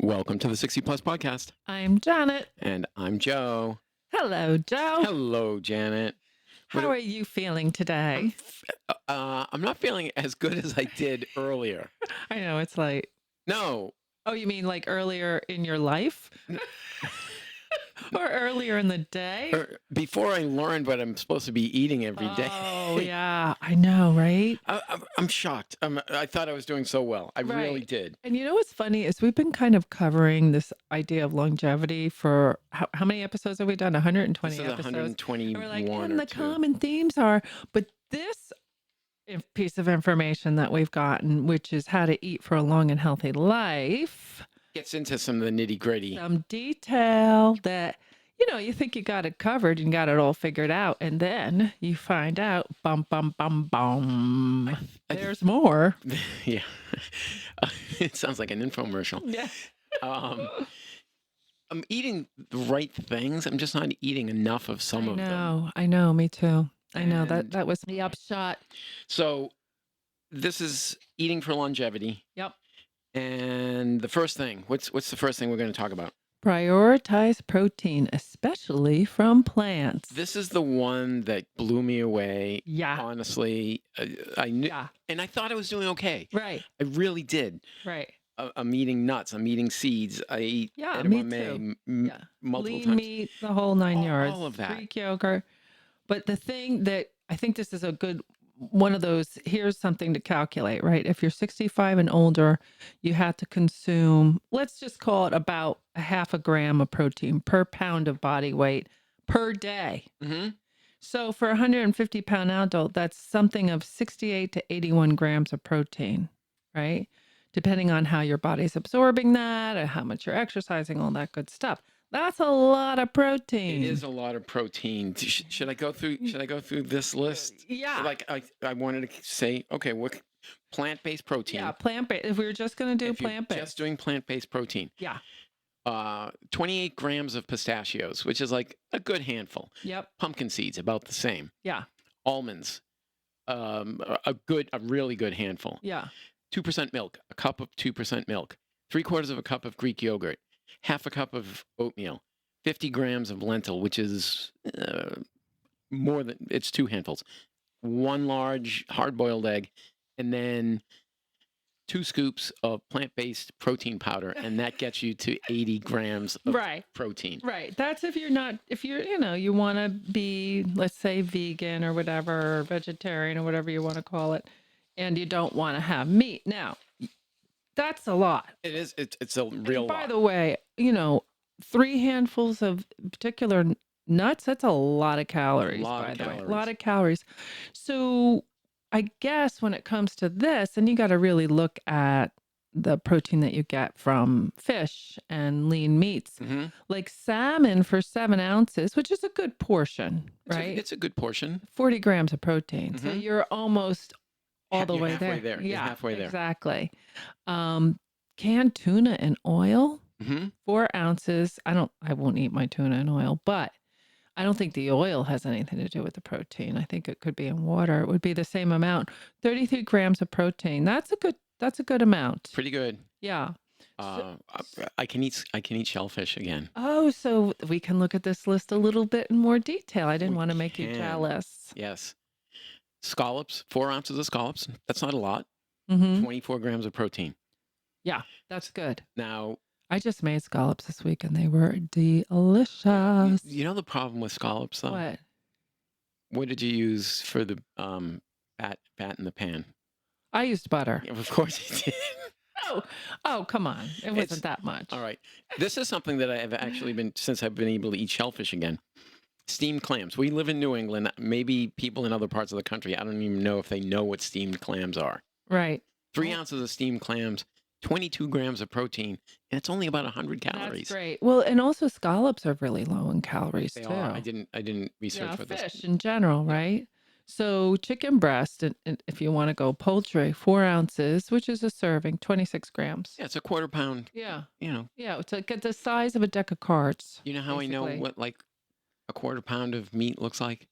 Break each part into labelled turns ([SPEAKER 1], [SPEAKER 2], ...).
[SPEAKER 1] Welcome to the 60 Plus Podcast.
[SPEAKER 2] I'm Janet.
[SPEAKER 1] And I'm Joe.
[SPEAKER 2] Hello, Joe.
[SPEAKER 1] Hello, Janet.
[SPEAKER 2] How are you feeling today?
[SPEAKER 1] I'm not feeling as good as I did earlier.
[SPEAKER 2] I know it's late.
[SPEAKER 1] No.
[SPEAKER 2] Oh, you mean like earlier in your life? Or earlier in the day?
[SPEAKER 1] Before I learned what I'm supposed to be eating every day.
[SPEAKER 2] Oh, yeah. I know, right?
[SPEAKER 1] I'm shocked. I thought I was doing so well. I really
[SPEAKER 2] Right.
[SPEAKER 1] did.
[SPEAKER 2] And you know what's funny is we've been kind of covering this idea of longevity for how many episodes have we done? 120
[SPEAKER 1] This is
[SPEAKER 2] episodes.
[SPEAKER 1] 121
[SPEAKER 2] And we're like,
[SPEAKER 1] or
[SPEAKER 2] and the
[SPEAKER 1] two.
[SPEAKER 2] common themes are, but this piece of information that we've gotten, which is how to eat for a long and healthy life,
[SPEAKER 1] Gets into some of the nitty gritty.
[SPEAKER 2] some detail that, you think you got it covered and got it all figured out. And then you find out, bum, bum, bum, bum, there's more.
[SPEAKER 1] Yeah. It sounds like an infomercial.
[SPEAKER 2] Yeah.
[SPEAKER 1] I'm eating the right things. I'm just not eating enough of some of them.
[SPEAKER 2] I know, me too. I know
[SPEAKER 1] And-
[SPEAKER 2] that was the upshot.
[SPEAKER 1] So this is eating for longevity.
[SPEAKER 2] Yep.
[SPEAKER 1] And the first thing, what's the first thing we're going to talk about?
[SPEAKER 2] Prioritize protein, especially from plants.
[SPEAKER 1] This is the one that blew me away.
[SPEAKER 2] Yeah.
[SPEAKER 1] Honestly, I knew,
[SPEAKER 2] Yeah.
[SPEAKER 1] and I thought I was doing okay.
[SPEAKER 2] Right.
[SPEAKER 1] I really did.
[SPEAKER 2] Right.
[SPEAKER 1] I'm eating nuts. I'm eating seeds. I eat
[SPEAKER 2] Yeah, me
[SPEAKER 1] edamame
[SPEAKER 2] too. Yeah.
[SPEAKER 1] multiple
[SPEAKER 2] Lean
[SPEAKER 1] times.
[SPEAKER 2] meat, the whole 9 yards.
[SPEAKER 1] All of that.
[SPEAKER 2] Greek yogurt. But the thing that I think this is a good one of those, here's something to calculate, right? If you're 65 and older, you have to consume, let's just call it about a half a gram of protein per pound of body weight per day.
[SPEAKER 1] Mm-hmm.
[SPEAKER 2] So for a 150-pound adult, that's something of 68 to 81 grams of protein, right? Depending on how your body's absorbing that or how much you're exercising, all that good stuff. That's a lot of protein.
[SPEAKER 1] It is a lot of protein. Should I go through this list?
[SPEAKER 2] Yeah.
[SPEAKER 1] Like I wanted to say, okay, what plant-based protein?
[SPEAKER 2] Yeah, plant-based. If we were just going to do
[SPEAKER 1] If you're
[SPEAKER 2] plant-based.
[SPEAKER 1] just doing plant-based protein.
[SPEAKER 2] Yeah.
[SPEAKER 1] 28 grams of pistachios, which is like a good handful.
[SPEAKER 2] Yep.
[SPEAKER 1] Pumpkin seeds, about the same.
[SPEAKER 2] Yeah.
[SPEAKER 1] Almonds, a really good handful.
[SPEAKER 2] Yeah.
[SPEAKER 1] 2% milk, a cup of 2% milk, 3/4 of a cup of Greek yogurt, half a cup of oatmeal, 50 grams of lentil, which is more than, it's 2 handfuls, 1 large hard-boiled egg, and then 2 scoops of plant-based protein powder, and that gets you to 80 grams of
[SPEAKER 2] Right.
[SPEAKER 1] protein.
[SPEAKER 2] Right. That's if you're, you want to be, let's say, vegan or whatever, or vegetarian or whatever you want to call it, and you don't want to have meat. Now, that's a lot.
[SPEAKER 1] It is. It's a real
[SPEAKER 2] By
[SPEAKER 1] lot.
[SPEAKER 2] the way, 3 handfuls of particular nuts, that's a lot of calories, by the way. A lot of calories. So I guess when it comes to this, and you got to really look at the protein that you get from fish and lean meats,
[SPEAKER 1] Mm-hmm.
[SPEAKER 2] like salmon for 7 ounces, which is a good portion, right?
[SPEAKER 1] It's a good portion.
[SPEAKER 2] 40 grams of protein. So
[SPEAKER 1] Mhm.
[SPEAKER 2] you're almost all the
[SPEAKER 1] You're
[SPEAKER 2] way
[SPEAKER 1] halfway
[SPEAKER 2] there.
[SPEAKER 1] there. You're
[SPEAKER 2] Yeah,
[SPEAKER 1] halfway there.
[SPEAKER 2] exactly. Canned tuna and oil,
[SPEAKER 1] Mm-hmm.
[SPEAKER 2] 4 ounces. I won't eat my tuna in oil, but I don't think the oil has anything to do with the protein. I think it could be in water. It would be the same amount. 33 grams of protein. That's a good amount.
[SPEAKER 1] Pretty good.
[SPEAKER 2] Yeah.
[SPEAKER 1] I can eat shellfish again.
[SPEAKER 2] Oh, so we can look at this list a little bit in more detail. I didn't
[SPEAKER 1] We
[SPEAKER 2] want to make you
[SPEAKER 1] can.
[SPEAKER 2] jealous.
[SPEAKER 1] Yes. Scallops, 4 ounces of scallops. That's not a lot.
[SPEAKER 2] Hmm
[SPEAKER 1] 24 grams of protein.
[SPEAKER 2] Yeah, that's good.
[SPEAKER 1] Now,
[SPEAKER 2] I just made scallops this week and they were delicious.
[SPEAKER 1] you know the problem with scallops, though?
[SPEAKER 2] What?
[SPEAKER 1] What did you use for the bat in the pan?
[SPEAKER 2] I used butter.
[SPEAKER 1] Of course you did.
[SPEAKER 2] Oh, come on. It wasn't that much.
[SPEAKER 1] All right. This is something that I have actually been, since I've been able to eat shellfish again. Steamed clams. We live in New England. Maybe people in other parts of the country, I don't even know if they know what steamed clams are.
[SPEAKER 2] Right.
[SPEAKER 1] 3 ounces of steamed clams, 22 grams of protein, and it's only about 100
[SPEAKER 2] That's
[SPEAKER 1] calories.
[SPEAKER 2] great. Well, and also scallops are really low in calories
[SPEAKER 1] They
[SPEAKER 2] too.
[SPEAKER 1] are. I didn't research
[SPEAKER 2] Yeah,
[SPEAKER 1] what
[SPEAKER 2] fish
[SPEAKER 1] this.
[SPEAKER 2] in general, right? So chicken breast, and if you want to go poultry, 4 ounces, which is a serving, 26 grams.
[SPEAKER 1] Yeah, it's a 1/4 pound.
[SPEAKER 2] Yeah.
[SPEAKER 1] Yeah,
[SPEAKER 2] It's like the size of a deck of cards.
[SPEAKER 1] you know how I know
[SPEAKER 2] basically.
[SPEAKER 1] what like a 1/4 pound of meat looks like?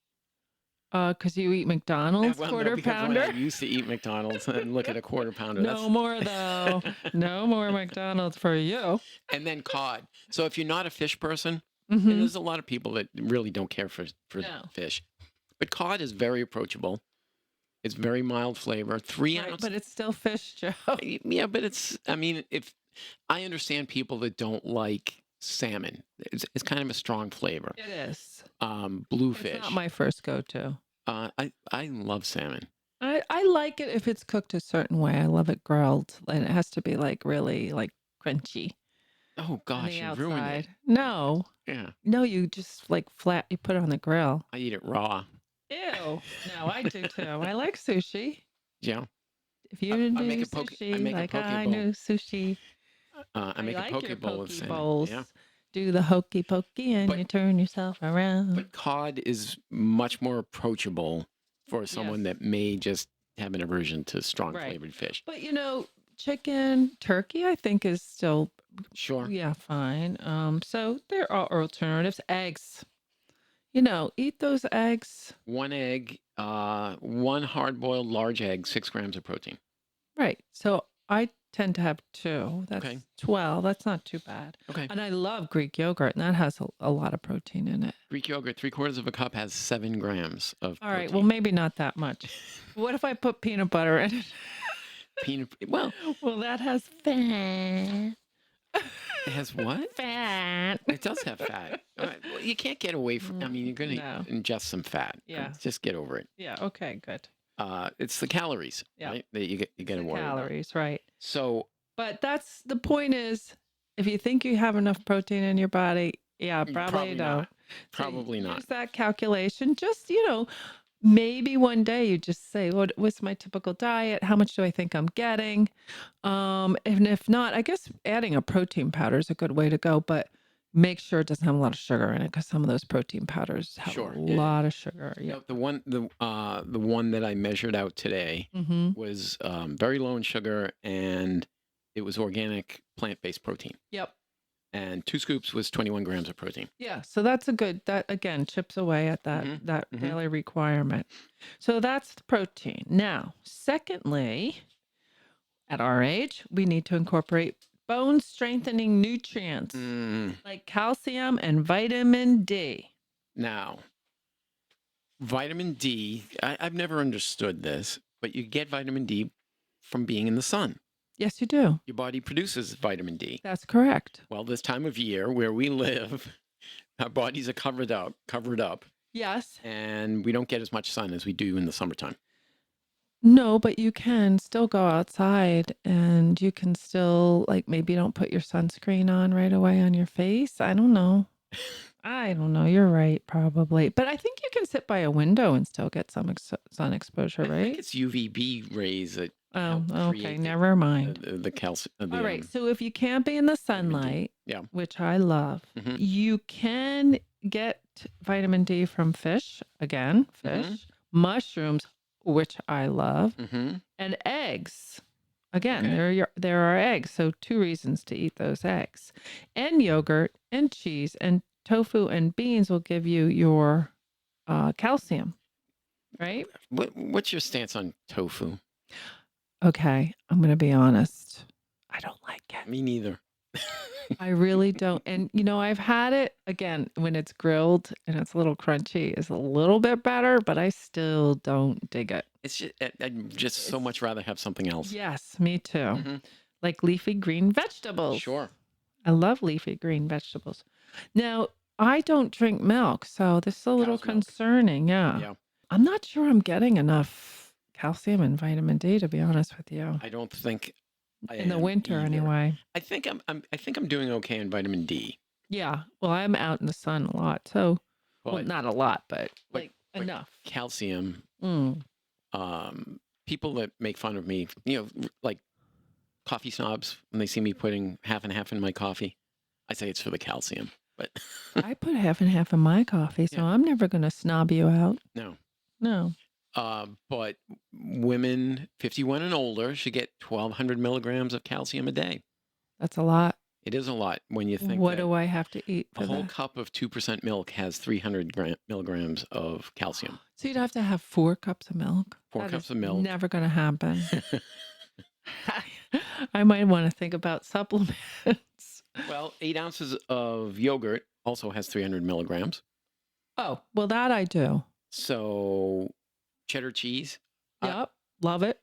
[SPEAKER 2] 'Cause you eat McDonald's
[SPEAKER 1] Well, no,
[SPEAKER 2] quarter
[SPEAKER 1] because when I
[SPEAKER 2] pounder?
[SPEAKER 1] used to eat McDonald's and look at a quarter pounder,
[SPEAKER 2] No more though. No more McDonald's for you.
[SPEAKER 1] and then cod. So if you're not a fish person, and
[SPEAKER 2] Mhm.
[SPEAKER 1] there's a lot of people that really don't care for
[SPEAKER 2] No.
[SPEAKER 1] fish, but cod is very approachable. It's very mild flavor. 3
[SPEAKER 2] Right,
[SPEAKER 1] ounce.
[SPEAKER 2] but it's still fish, Joe.
[SPEAKER 1] Yeah, but I mean, if I understand people that don't like salmon, it's kind of a strong flavor.
[SPEAKER 2] It is.
[SPEAKER 1] Bluefish.
[SPEAKER 2] It's not my first go-to.
[SPEAKER 1] I love salmon.
[SPEAKER 2] I like it if it's cooked a certain way. I love it grilled, and it has to be like really like crunchy
[SPEAKER 1] Oh
[SPEAKER 2] on
[SPEAKER 1] gosh,
[SPEAKER 2] the
[SPEAKER 1] you ruined it.
[SPEAKER 2] outside. No,
[SPEAKER 1] Yeah,
[SPEAKER 2] no, you just like flat. You put it on the grill.
[SPEAKER 1] I eat it raw.
[SPEAKER 2] Ew. No, I do too. I like sushi.
[SPEAKER 1] Yeah,
[SPEAKER 2] If you
[SPEAKER 1] I
[SPEAKER 2] do
[SPEAKER 1] make a poke. I
[SPEAKER 2] sushi
[SPEAKER 1] make a
[SPEAKER 2] like
[SPEAKER 1] poke
[SPEAKER 2] I
[SPEAKER 1] bowl.
[SPEAKER 2] do sushi,
[SPEAKER 1] I
[SPEAKER 2] I
[SPEAKER 1] make a
[SPEAKER 2] like
[SPEAKER 1] poke
[SPEAKER 2] your
[SPEAKER 1] bowl with
[SPEAKER 2] poke
[SPEAKER 1] salmon.
[SPEAKER 2] bowls.
[SPEAKER 1] Yeah,
[SPEAKER 2] Do the hokey pokey and
[SPEAKER 1] But-
[SPEAKER 2] you turn yourself around.
[SPEAKER 1] but cod is much more approachable for someone
[SPEAKER 2] Yes.
[SPEAKER 1] that may just have an aversion to strong
[SPEAKER 2] Right.
[SPEAKER 1] flavored fish.
[SPEAKER 2] But chicken, turkey, I think is still
[SPEAKER 1] Sure.
[SPEAKER 2] fine. So there are alternatives. Eggs. Eat those eggs.
[SPEAKER 1] One egg, one hard-boiled large egg, 6 grams of protein.
[SPEAKER 2] Right. So I tend to have 2. That's
[SPEAKER 1] Okay.
[SPEAKER 2] 12. That's not too bad.
[SPEAKER 1] Okay.
[SPEAKER 2] And I love Greek yogurt, and that has a lot of protein in it.
[SPEAKER 1] Greek yogurt, 3/4 of a cup has 7 grams of
[SPEAKER 2] All right.
[SPEAKER 1] protein.
[SPEAKER 2] Well, maybe not that much. What if I put peanut butter in it?
[SPEAKER 1] Well,
[SPEAKER 2] Well, that has fat.
[SPEAKER 1] it has what?
[SPEAKER 2] Fat.
[SPEAKER 1] It does have fat. Well, you can't get away from. I mean, you're going to
[SPEAKER 2] No.
[SPEAKER 1] ingest some fat.
[SPEAKER 2] Yeah.
[SPEAKER 1] Just get over it.
[SPEAKER 2] Yeah. Okay. Good.
[SPEAKER 1] It's the calories,
[SPEAKER 2] Yeah.
[SPEAKER 1] right? That you get to
[SPEAKER 2] The
[SPEAKER 1] worry about.
[SPEAKER 2] calories, right?
[SPEAKER 1] So
[SPEAKER 2] But that's the point. Is if you think you have enough protein in your body, yeah, probably don't.
[SPEAKER 1] not. Probably
[SPEAKER 2] Use
[SPEAKER 1] not.
[SPEAKER 2] that calculation. Just maybe one day you just say, what's my typical diet? How much do I think I'm getting? And if not, I guess adding a protein powder is a good way to go, but make sure it doesn't have a lot of sugar in it because some of those protein powders have
[SPEAKER 1] Sure,
[SPEAKER 2] a
[SPEAKER 1] yeah.
[SPEAKER 2] lot of sugar.
[SPEAKER 1] You
[SPEAKER 2] Yeah.
[SPEAKER 1] know, the one that I measured out today
[SPEAKER 2] Mm-hmm.
[SPEAKER 1] was very low in sugar, and it was organic plant-based protein.
[SPEAKER 2] Yep.
[SPEAKER 1] And 2 scoops was 21 grams of protein.
[SPEAKER 2] Yeah, so that's that again chips away at that
[SPEAKER 1] Mhm.
[SPEAKER 2] daily requirement. So that's the protein. Now, secondly, at our age, we need to incorporate bone strengthening nutrients like calcium and vitamin D.
[SPEAKER 1] Now, vitamin D, I've never understood this, but you get vitamin D from being in the sun.
[SPEAKER 2] Yes, you do.
[SPEAKER 1] Your body produces vitamin D.
[SPEAKER 2] That's correct.
[SPEAKER 1] Well, this time of year where we live, our bodies are covered up,
[SPEAKER 2] Yes.
[SPEAKER 1] and we don't get as much sun as we do in the summertime.
[SPEAKER 2] No, but you can still go outside and you can still maybe don't put your sunscreen on right away on your face. I don't know. You're right, probably. But I think you can sit by a window and still get some sun exposure,
[SPEAKER 1] I think
[SPEAKER 2] right?
[SPEAKER 1] it's UVB rays that
[SPEAKER 2] Oh,
[SPEAKER 1] help
[SPEAKER 2] okay.
[SPEAKER 1] create
[SPEAKER 2] Never mind.
[SPEAKER 1] the calcium.
[SPEAKER 2] All right. So if you can't be in the
[SPEAKER 1] vitamin D.
[SPEAKER 2] sunlight,
[SPEAKER 1] Yeah.
[SPEAKER 2] which I love,
[SPEAKER 1] Mhm.
[SPEAKER 2] you can get vitamin D from fish, again, mushrooms, which I love, and eggs. Again,
[SPEAKER 1] Okay.
[SPEAKER 2] there are eggs. So 2 reasons to eat those eggs. And yogurt and cheese and tofu and beans will give you your calcium, right?
[SPEAKER 1] What's your stance on tofu?
[SPEAKER 2] Okay, I'm going to be honest. I don't like it.
[SPEAKER 1] Me neither.
[SPEAKER 2] I really don't. And I've had it again when it's grilled and it's a little crunchy. It's a little bit better, but I still don't dig it.
[SPEAKER 1] It's just I'd just so much rather have something else.
[SPEAKER 2] Yes, me too.
[SPEAKER 1] Mhm.
[SPEAKER 2] Like leafy green vegetables.
[SPEAKER 1] Sure.
[SPEAKER 2] I love leafy green vegetables. Now, I don't drink milk, so this is a little
[SPEAKER 1] Cow's milk.
[SPEAKER 2] concerning. Yeah.
[SPEAKER 1] Yeah.
[SPEAKER 2] I'm not sure I'm getting enough calcium and vitamin D, to be honest with you.
[SPEAKER 1] I don't think I
[SPEAKER 2] In the
[SPEAKER 1] am
[SPEAKER 2] winter,
[SPEAKER 1] either.
[SPEAKER 2] anyway.
[SPEAKER 1] I think I'm doing okay in vitamin D.
[SPEAKER 2] Yeah. Well, I'm out in the sun a lot, so
[SPEAKER 1] But
[SPEAKER 2] not a lot, but
[SPEAKER 1] but- but
[SPEAKER 2] enough.
[SPEAKER 1] calcium,
[SPEAKER 2] Mm.
[SPEAKER 1] people that make fun of me, like coffee snobs, when they see me putting half and half in my coffee, I say it's for the calcium. But
[SPEAKER 2] I put half and half in my coffee, so
[SPEAKER 1] Yeah.
[SPEAKER 2] I'm never going to snob you out.
[SPEAKER 1] no.
[SPEAKER 2] No.
[SPEAKER 1] But women 51 and older should get 1,200 milligrams of calcium a day.
[SPEAKER 2] That's a lot.
[SPEAKER 1] It is a lot when you think
[SPEAKER 2] What
[SPEAKER 1] that
[SPEAKER 2] do I have to eat
[SPEAKER 1] a
[SPEAKER 2] for
[SPEAKER 1] whole
[SPEAKER 2] that?
[SPEAKER 1] cup of 2% milk has 300 milligrams of calcium.
[SPEAKER 2] So you'd have to have 4 cups of milk?
[SPEAKER 1] 4
[SPEAKER 2] That
[SPEAKER 1] cups
[SPEAKER 2] is
[SPEAKER 1] of milk.
[SPEAKER 2] never going to happen. I might want to think about supplements.
[SPEAKER 1] Well, 8 ounces of yogurt also has 300 milligrams.
[SPEAKER 2] Oh, well, that I do.
[SPEAKER 1] So cheddar cheese.
[SPEAKER 2] Yep, love it.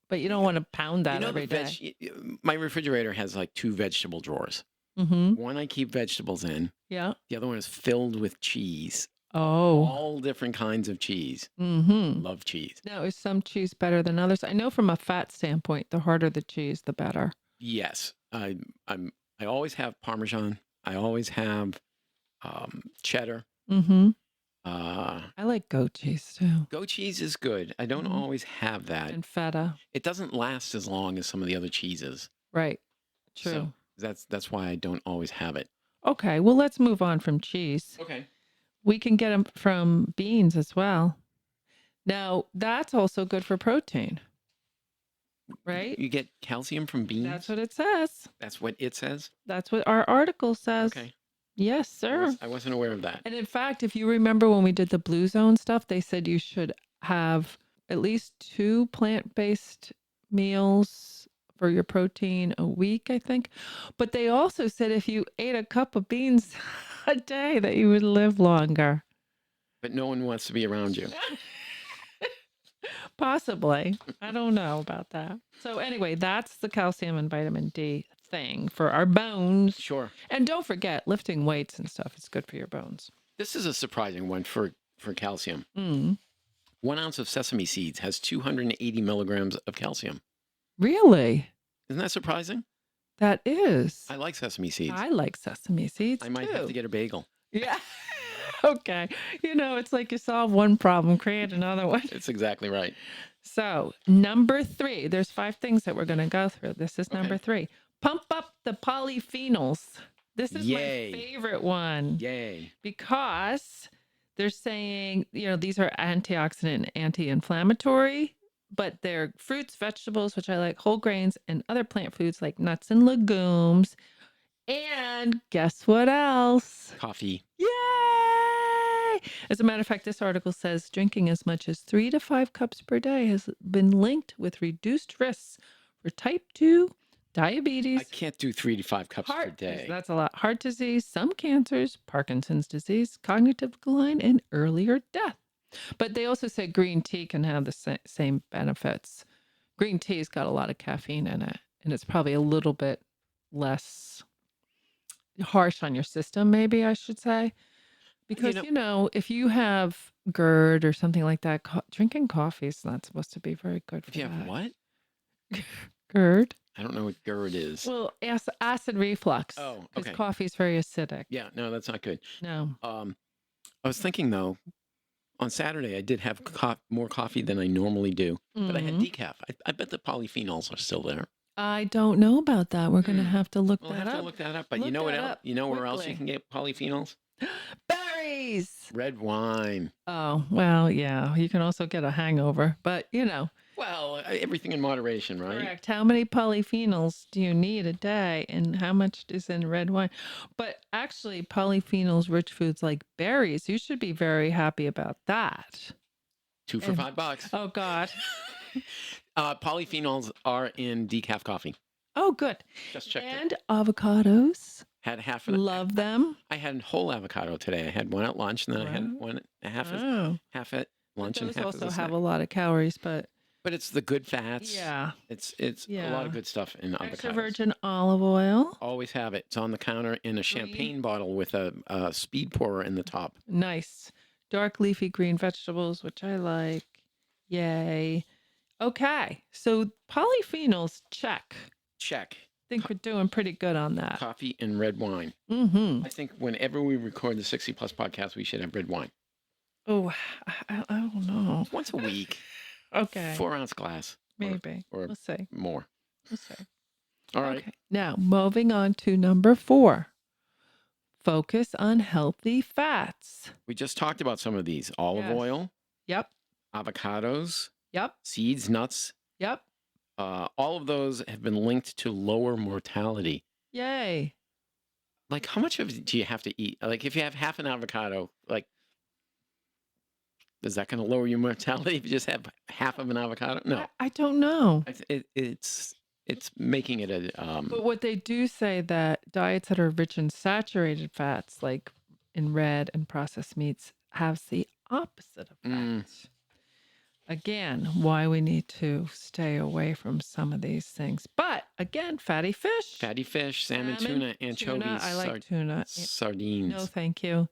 [SPEAKER 2] But you don't want to pound that every day.
[SPEAKER 1] My refrigerator has like 2 vegetable drawers.
[SPEAKER 2] Mm-hmm.
[SPEAKER 1] One I keep vegetables in.
[SPEAKER 2] Yeah.
[SPEAKER 1] The other one is filled with cheese.
[SPEAKER 2] Oh.
[SPEAKER 1] All different kinds of cheese.
[SPEAKER 2] Mm-hmm.
[SPEAKER 1] Love cheese.
[SPEAKER 2] Now, is some cheese better than others? I know from a fat standpoint, the harder the cheese, the better.
[SPEAKER 1] Yes. I always have Parmesan. I always have cheddar.
[SPEAKER 2] Mm-hmm. I like goat cheese too.
[SPEAKER 1] Goat cheese is good. I don't always have that.
[SPEAKER 2] And feta.
[SPEAKER 1] It doesn't last as long as some of the other cheeses.
[SPEAKER 2] Right. True.
[SPEAKER 1] So that's why I don't always have it.
[SPEAKER 2] Okay. Well, let's move on from cheese.
[SPEAKER 1] Okay.
[SPEAKER 2] We can get them from beans as well. Now, that's also good for protein. Right?
[SPEAKER 1] You get calcium from beans?
[SPEAKER 2] That's what it says.
[SPEAKER 1] That's what it says?
[SPEAKER 2] That's what our article says.
[SPEAKER 1] Okay.
[SPEAKER 2] Yes, sir.
[SPEAKER 1] I wasn't aware of that.
[SPEAKER 2] And in fact, if you remember when we did the Blue Zone stuff, they said you should have at least 2 plant-based meals for your protein a week, I think. But they also said if you ate a cup of beans a day that you would live longer.
[SPEAKER 1] But no one wants to be around you.
[SPEAKER 2] Possibly. I don't know about that. So anyway, that's the calcium and vitamin D thing for our bones.
[SPEAKER 1] Sure.
[SPEAKER 2] And don't forget, lifting weights and stuff is good for your bones.
[SPEAKER 1] This is a surprising one for calcium. 1 ounce of sesame seeds has 280 milligrams of calcium.
[SPEAKER 2] Really?
[SPEAKER 1] Isn't that surprising?
[SPEAKER 2] That is.
[SPEAKER 1] I like sesame seeds.
[SPEAKER 2] I like sesame seeds
[SPEAKER 1] I might have to get a bagel.
[SPEAKER 2] Yeah. Okay. It's like you solve one problem, create another one.
[SPEAKER 1] It's exactly right.
[SPEAKER 2] So, number 3, there's 5 things that we're going to go through. This is number 3. Pump up the polyphenols. This is my favorite one.
[SPEAKER 1] Yay.
[SPEAKER 2] Because they're saying, these are antioxidant, anti-inflammatory, but they're fruits, vegetables, which I like, whole grains, and other plant foods like nuts and legumes. And guess what else?
[SPEAKER 1] Coffee.
[SPEAKER 2] Yay! As a matter of fact, this article says drinking as much as 3 to 5 cups per day has been linked with reduced risks for type 2 diabetes.
[SPEAKER 1] I can't do 3 to 5 cups per day.
[SPEAKER 2] That's a lot. Heart disease, some cancers, Parkinson's disease, cognitive decline, and earlier death. But they also say green tea can have the same benefits. Green tea's got a lot of caffeine in it, and it's probably a little bit less harsh on your system, maybe I should say. Because, if you have GERD or something like that, drinking coffee is not supposed to be very good for
[SPEAKER 1] If you have what?
[SPEAKER 2] GERD.
[SPEAKER 1] I don't know what GERD is.
[SPEAKER 2] Well, acid reflux.
[SPEAKER 1] Oh, okay.
[SPEAKER 2] Because coffee is very acidic.
[SPEAKER 1] Yeah, no, that's not good.
[SPEAKER 2] No.
[SPEAKER 1] I was thinking, though, on Saturday, I did have more coffee than I normally do, but I had decaf. I bet the polyphenols are still there.
[SPEAKER 2] I don't know about that. We're going to have to look
[SPEAKER 1] We'll
[SPEAKER 2] that
[SPEAKER 1] have
[SPEAKER 2] up.
[SPEAKER 1] to look that up. But
[SPEAKER 2] Look
[SPEAKER 1] you know what
[SPEAKER 2] that
[SPEAKER 1] else?
[SPEAKER 2] up
[SPEAKER 1] You know where else
[SPEAKER 2] quickly.
[SPEAKER 1] you can get polyphenols?
[SPEAKER 2] Berries.
[SPEAKER 1] Red wine.
[SPEAKER 2] Oh, well, yeah. You can also get a hangover, but
[SPEAKER 1] Well, everything in moderation, right?
[SPEAKER 2] Correct. How many polyphenols do you need a day and how much is in red wine? But actually, polyphenols rich foods like berries, you should be very happy about that.
[SPEAKER 1] 2 for $5.
[SPEAKER 2] Oh, God.
[SPEAKER 1] Polyphenols are in decaf coffee.
[SPEAKER 2] Oh, good.
[SPEAKER 1] Just checked it.
[SPEAKER 2] And avocados.
[SPEAKER 1] Had half
[SPEAKER 2] Love them.
[SPEAKER 1] I had a whole avocado today. I had one at lunch, and then I had half at lunch, and
[SPEAKER 2] Those
[SPEAKER 1] half
[SPEAKER 2] also
[SPEAKER 1] as a
[SPEAKER 2] have
[SPEAKER 1] snack.
[SPEAKER 2] a lot of calories, but
[SPEAKER 1] But it's the good fats.
[SPEAKER 2] yeah.
[SPEAKER 1] It's a lot of good stuff in
[SPEAKER 2] Extra
[SPEAKER 1] avocados.
[SPEAKER 2] virgin olive oil.
[SPEAKER 1] Always have it. It's on the counter in a champagne bottle with a speed pourer in the top.
[SPEAKER 2] Nice. Dark leafy green vegetables, which I like. Yay. Okay. So polyphenols, check.
[SPEAKER 1] Check.
[SPEAKER 2] I think we're doing pretty good on that.
[SPEAKER 1] Coffee and red wine.
[SPEAKER 2] Mm-hmm.
[SPEAKER 1] I think whenever we record the 60 Plus podcast, we should have red wine.
[SPEAKER 2] Oh, I don't know.
[SPEAKER 1] Once a week.
[SPEAKER 2] Okay.
[SPEAKER 1] 4-ounce glass.
[SPEAKER 2] Maybe.
[SPEAKER 1] Or
[SPEAKER 2] We'll see.
[SPEAKER 1] more.
[SPEAKER 2] We'll see.
[SPEAKER 1] All right.
[SPEAKER 2] Okay. Now, moving on to number 4. Focus on healthy fats.
[SPEAKER 1] We just talked about some of these. Olive
[SPEAKER 2] Yes.
[SPEAKER 1] oil,
[SPEAKER 2] Yep.
[SPEAKER 1] avocados,
[SPEAKER 2] Yep.
[SPEAKER 1] seeds, nuts.
[SPEAKER 2] Yep.
[SPEAKER 1] All of those have been linked to lower mortality.
[SPEAKER 2] Yay.
[SPEAKER 1] Like, how much of it do you have to eat? Like, if you have half an avocado, like, is that going to lower your mortality if you just have half of an avocado? No,
[SPEAKER 2] I don't know.
[SPEAKER 1] it's making it a
[SPEAKER 2] But what they do say that diets that are rich in saturated fats, like in red and processed meats, have the opposite effect. Again, why we need to stay away from some of these things. But again, fatty fish,
[SPEAKER 1] salmon, tuna, anchovies,
[SPEAKER 2] I like tuna.
[SPEAKER 1] sardines.
[SPEAKER 2] No, thank you.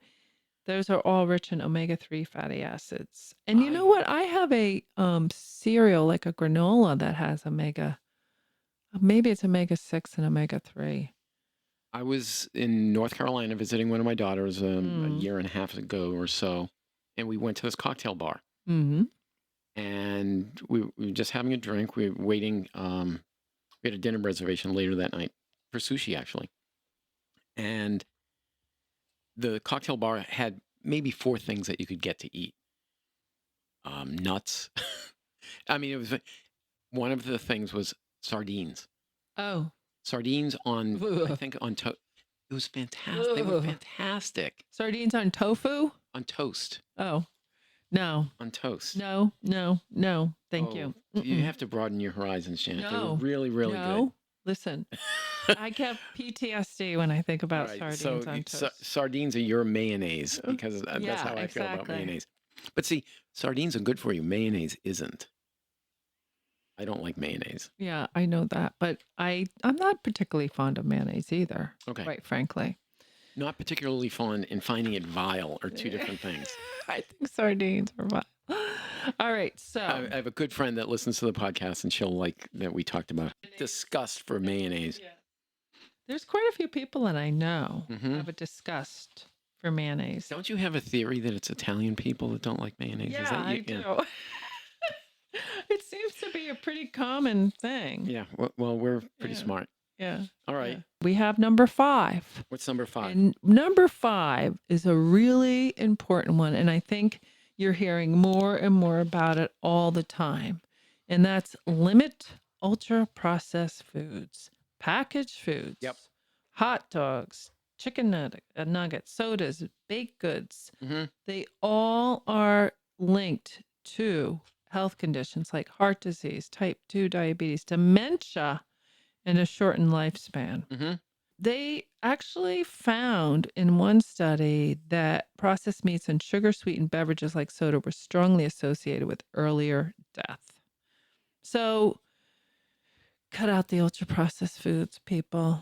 [SPEAKER 2] Those are all rich in omega-3 fatty acids. And you know what? I have a cereal, like a granola, that has maybe it's omega-6 and omega-3.
[SPEAKER 1] I was in North Carolina visiting one of my daughters a year and a half ago or so, and we went to this cocktail bar.
[SPEAKER 2] Mm-hmm.
[SPEAKER 1] And we were just having a drink. We were waiting. We had a dinner reservation later that night for sushi, actually. And the cocktail bar had maybe 4 things that you could get to eat. Nuts. I mean, it was one of the things was sardines.
[SPEAKER 2] Oh,
[SPEAKER 1] sardines on, I think on toast. It was fantastic. They were fantastic.
[SPEAKER 2] Sardines on tofu?
[SPEAKER 1] On toast.
[SPEAKER 2] Oh, no.
[SPEAKER 1] On toast.
[SPEAKER 2] No. Thank you.
[SPEAKER 1] You have to broaden your horizons, Janet.
[SPEAKER 2] No.
[SPEAKER 1] They were really, really good.
[SPEAKER 2] Listen, I get PTSD when I think about sardines on toast.
[SPEAKER 1] Sardines are your mayonnaise because that's how I feel about mayonnaise. But see, sardines are good for you. Mayonnaise isn't. I don't like mayonnaise.
[SPEAKER 2] Yeah, I know that. But I'm not particularly fond of mayonnaise either, quite frankly.
[SPEAKER 1] Not particularly fond, and finding it vile are 2 different things.
[SPEAKER 2] I think sardines are vile. All right, so
[SPEAKER 1] I have a good friend that listens to the podcast, and she'll like that we talked about disgust for mayonnaise.
[SPEAKER 2] Yeah. There's quite a few people that I know have a disgust for mayonnaise.
[SPEAKER 1] Don't you have a theory that it's Italian people that don't like mayonnaise?
[SPEAKER 2] Yeah, I do. It seems to be a pretty common thing.
[SPEAKER 1] Yeah, well, we're pretty smart.
[SPEAKER 2] Yeah.
[SPEAKER 1] All right.
[SPEAKER 2] Yeah. We have number 5.
[SPEAKER 1] What's number 5?
[SPEAKER 2] And number 5 is a really important one. And I think you're hearing more and more about it all the time. And that's limit ultra processed foods, packaged foods, hot dogs, chicken nuggets, sodas, baked goods. They all are linked to health conditions like heart disease, type 2 diabetes, dementia, and a shortened lifespan. They actually found in one study that processed meats and sugar-sweetened beverages like soda were strongly associated with earlier death. So cut out the ultra-processed foods, people.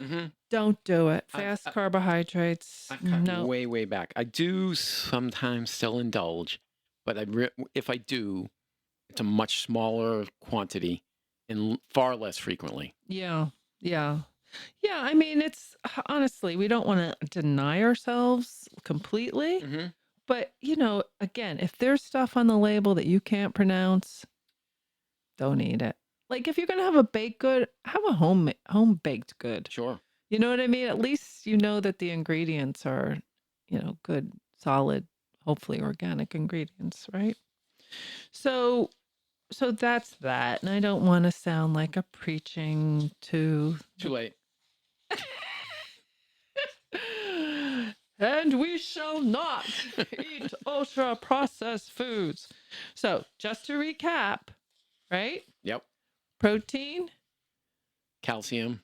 [SPEAKER 2] Don't do it. Fast carbohydrates.
[SPEAKER 1] I've cut way back. I do sometimes still indulge, but if I do, it's a much smaller quantity and far less frequently.
[SPEAKER 2] Yeah. I mean, it's honestly, we don't want to deny ourselves completely, but again, if there's stuff on the label that you can't pronounce, don't eat it. Like if you're going to have a baked good, have a home baked good.
[SPEAKER 1] Sure.
[SPEAKER 2] You know what I mean? At least you know that the ingredients are, good, solid, hopefully organic ingredients, right? So that's that. And I don't want to sound like a preaching to...
[SPEAKER 1] Too late.
[SPEAKER 2] And we shall not eat ultra processed foods. So just to recap, right?
[SPEAKER 1] Yep.
[SPEAKER 2] Protein,
[SPEAKER 1] calcium,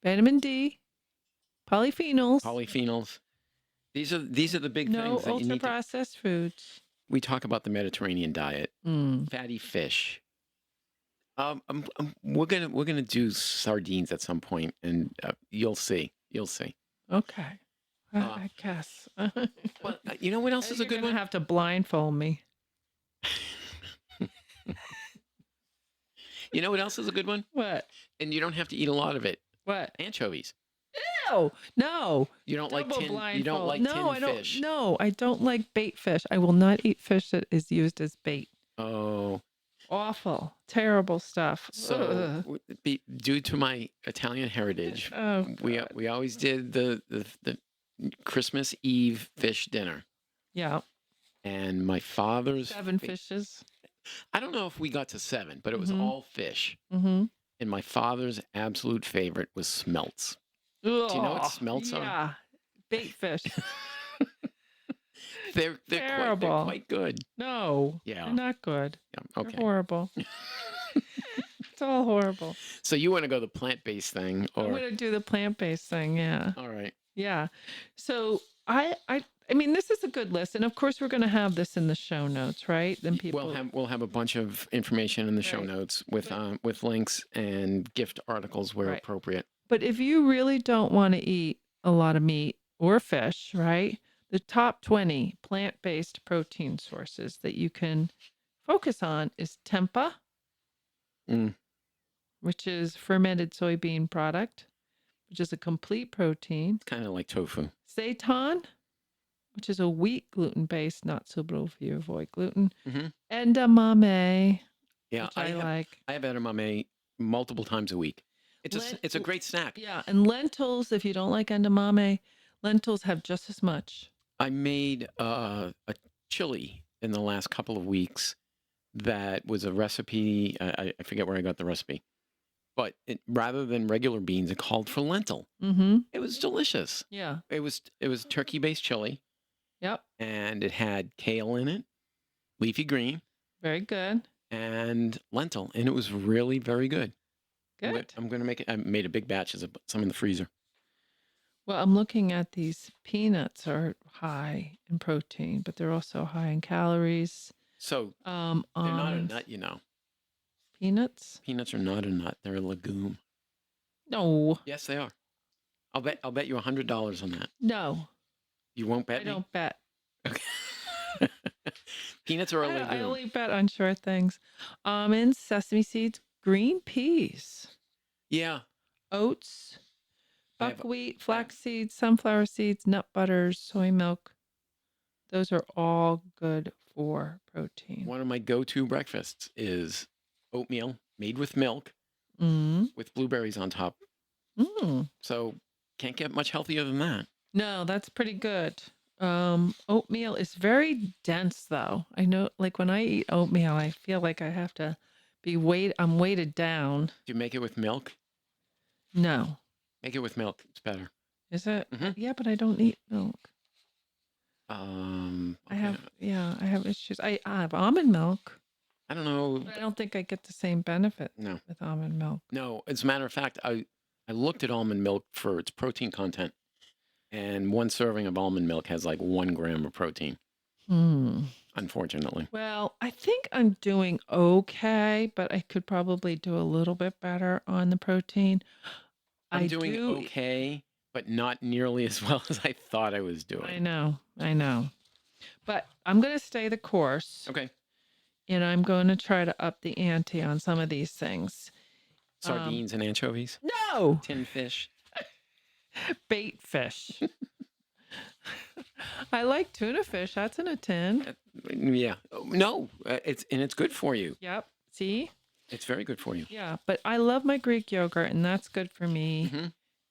[SPEAKER 2] vitamin D, polyphenols.
[SPEAKER 1] These are the big things that you need.
[SPEAKER 2] No ultra processed foods.
[SPEAKER 1] We talk about the Mediterranean diet, fatty fish. We're gonna do sardines at some point, and you'll see.
[SPEAKER 2] Okay, I guess.
[SPEAKER 1] Well, you know what else is a good one?
[SPEAKER 2] You have to blindfold me.
[SPEAKER 1] You know what else is a good one?
[SPEAKER 2] What?
[SPEAKER 1] And you don't have to eat a lot of it.
[SPEAKER 2] What?
[SPEAKER 1] Anchovies.
[SPEAKER 2] Ew, no.
[SPEAKER 1] You don't like tin. You don't like tin fish.
[SPEAKER 2] No, I don't like bait fish. I will not eat fish that is used as bait.
[SPEAKER 1] Oh.
[SPEAKER 2] Awful, terrible stuff.
[SPEAKER 1] So, due to my Italian heritage, we always did the Christmas Eve fish dinner.
[SPEAKER 2] Yeah.
[SPEAKER 1] And my father's
[SPEAKER 2] 7 fishes.
[SPEAKER 1] I don't know if we got to 7, but it was all fish.
[SPEAKER 2] And
[SPEAKER 1] my father's absolute favorite was smelts. Do you know what smelts are?
[SPEAKER 2] Yeah, bait fish.
[SPEAKER 1] They're
[SPEAKER 2] Terrible.
[SPEAKER 1] quite good.
[SPEAKER 2] No,
[SPEAKER 1] Yeah.
[SPEAKER 2] they're not good.
[SPEAKER 1] Yeah.
[SPEAKER 2] They're
[SPEAKER 1] Okay.
[SPEAKER 2] horrible. It's all horrible.
[SPEAKER 1] So you want to go the plant-based thing,
[SPEAKER 2] I'm
[SPEAKER 1] or
[SPEAKER 2] gonna do the plant-based thing. Yeah.
[SPEAKER 1] all right?
[SPEAKER 2] Yeah. So I mean, this is a good list, and of course, we're going to have this in the show notes, right? Then people
[SPEAKER 1] We'll have a bunch of information in the show
[SPEAKER 2] Right.
[SPEAKER 1] notes with links and gift articles where
[SPEAKER 2] Right.
[SPEAKER 1] appropriate.
[SPEAKER 2] But if you really don't want to eat a lot of meat or fish, right? The top 20 plant-based protein sources that you can focus on is tempeh,
[SPEAKER 1] Mm.
[SPEAKER 2] which is fermented soybean product, which is a complete protein.
[SPEAKER 1] It's kind of like tofu.
[SPEAKER 2] Seitan, which is a wheat gluten-based, not suitable if you avoid gluten.
[SPEAKER 1] Mm-hmm.
[SPEAKER 2] Edamame,
[SPEAKER 1] Yeah,
[SPEAKER 2] which I like.
[SPEAKER 1] I have edamame multiple times a week. It's a great snack.
[SPEAKER 2] Yeah, and lentils, if you don't like edamame, lentils have just as much.
[SPEAKER 1] I made a chili in the last couple of weeks that was a recipe. I forget where I got the recipe, but rather than regular beans, it called for lentil.
[SPEAKER 2] Mm-hmm.
[SPEAKER 1] It was delicious.
[SPEAKER 2] Yeah.
[SPEAKER 1] It was turkey-based chili,
[SPEAKER 2] Yep.
[SPEAKER 1] and it had kale in it, leafy green,
[SPEAKER 2] Very good.
[SPEAKER 1] and lentil, and it was really very good.
[SPEAKER 2] Good.
[SPEAKER 1] I'm going to make it. I made a big batch of some in the freezer.
[SPEAKER 2] Well, I'm looking at these peanuts are high in protein, but they're also high in calories.
[SPEAKER 1] So they're not a nut, you know.
[SPEAKER 2] Peanuts?
[SPEAKER 1] Peanuts are not a nut; they're a legume.
[SPEAKER 2] No.
[SPEAKER 1] Yes, they are. I'll bet you $100 on that.
[SPEAKER 2] No.
[SPEAKER 1] You won't bet
[SPEAKER 2] I
[SPEAKER 1] me?
[SPEAKER 2] don't bet.
[SPEAKER 1] Okay. Peanuts are a legume.
[SPEAKER 2] I only bet on sure things. Almonds, sesame seeds, green peas,
[SPEAKER 1] Yeah.
[SPEAKER 2] oats,
[SPEAKER 1] I have-
[SPEAKER 2] buckwheat, flax seeds, sunflower seeds, nut butters, soy milk. Those are all good for protein.
[SPEAKER 1] One of my go-to breakfasts is oatmeal made with milk
[SPEAKER 2] Mm.
[SPEAKER 1] with blueberries on top.
[SPEAKER 2] Mm.
[SPEAKER 1] So can't get much healthier than that.
[SPEAKER 2] No, that's pretty good. Oatmeal is very dense, though. I know, like when I eat oatmeal, I feel like I have to I'm weighted down.
[SPEAKER 1] Do you make it with milk?
[SPEAKER 2] No.
[SPEAKER 1] Make it with milk. It's better.
[SPEAKER 2] Is it?
[SPEAKER 1] Mhm.
[SPEAKER 2] Yeah, but I don't eat milk.
[SPEAKER 1] Okay.
[SPEAKER 2] I have issues. I have almond milk,
[SPEAKER 1] I don't know.
[SPEAKER 2] but I don't think I get the same benefit
[SPEAKER 1] No.
[SPEAKER 2] with almond milk.
[SPEAKER 1] No. As a matter of fact, I looked at almond milk for its protein content, and one serving of almond milk has like 1 gram of protein, unfortunately.
[SPEAKER 2] Well, I think I'm doing okay, but I could probably do a little bit better on the protein.
[SPEAKER 1] I'm doing okay, but not nearly as well as I thought I was doing.
[SPEAKER 2] I know. But I'm going to stay the course.
[SPEAKER 1] Okay.
[SPEAKER 2] And I'm going to try to up the ante on some of these things.
[SPEAKER 1] Sardines and anchovies?
[SPEAKER 2] No!
[SPEAKER 1] Tin fish?
[SPEAKER 2] Bait fish. I like tuna fish. That's in a tin.
[SPEAKER 1] Yeah. No, it's good for you.
[SPEAKER 2] Yep. See?
[SPEAKER 1] It's very good for you.
[SPEAKER 2] Yeah. But I love my Greek yogurt, and that's good for me.
[SPEAKER 1] Mm-hmm.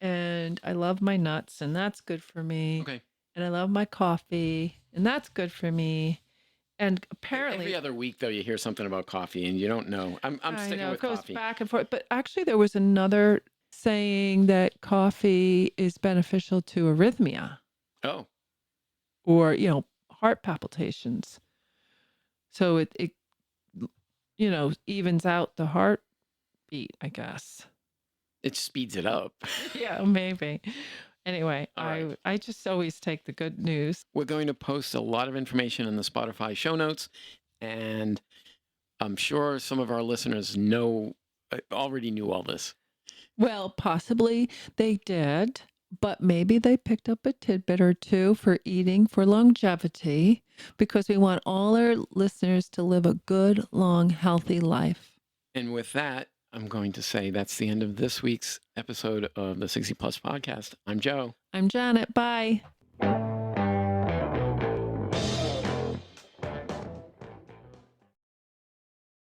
[SPEAKER 2] And I love my nuts, and that's good for me.
[SPEAKER 1] Okay.
[SPEAKER 2] And I love my coffee, and that's good for me. And apparently,
[SPEAKER 1] every other week though, you hear something about coffee, and you don't know. I'm sticking with
[SPEAKER 2] it goes
[SPEAKER 1] coffee.
[SPEAKER 2] back and forth. But actually, there was another saying that coffee is beneficial to arrhythmia.
[SPEAKER 1] Oh.
[SPEAKER 2] Or heart palpitations. So it evens out the heartbeat, I guess.
[SPEAKER 1] It speeds it up.
[SPEAKER 2] Yeah, maybe. Anyway,
[SPEAKER 1] Right.
[SPEAKER 2] I just always take the good news.
[SPEAKER 1] We're going to post a lot of information in the Spotify show notes, and I'm sure some of our listeners already knew all this.
[SPEAKER 2] Well, possibly they did, but maybe they picked up a tidbit or two for eating for longevity, because we want all our listeners to live a good, long, healthy life.
[SPEAKER 1] And with that, I'm going to say that's the end of this week's episode of the 60 Plus podcast. I'm Joe.
[SPEAKER 2] I'm Janet. Bye.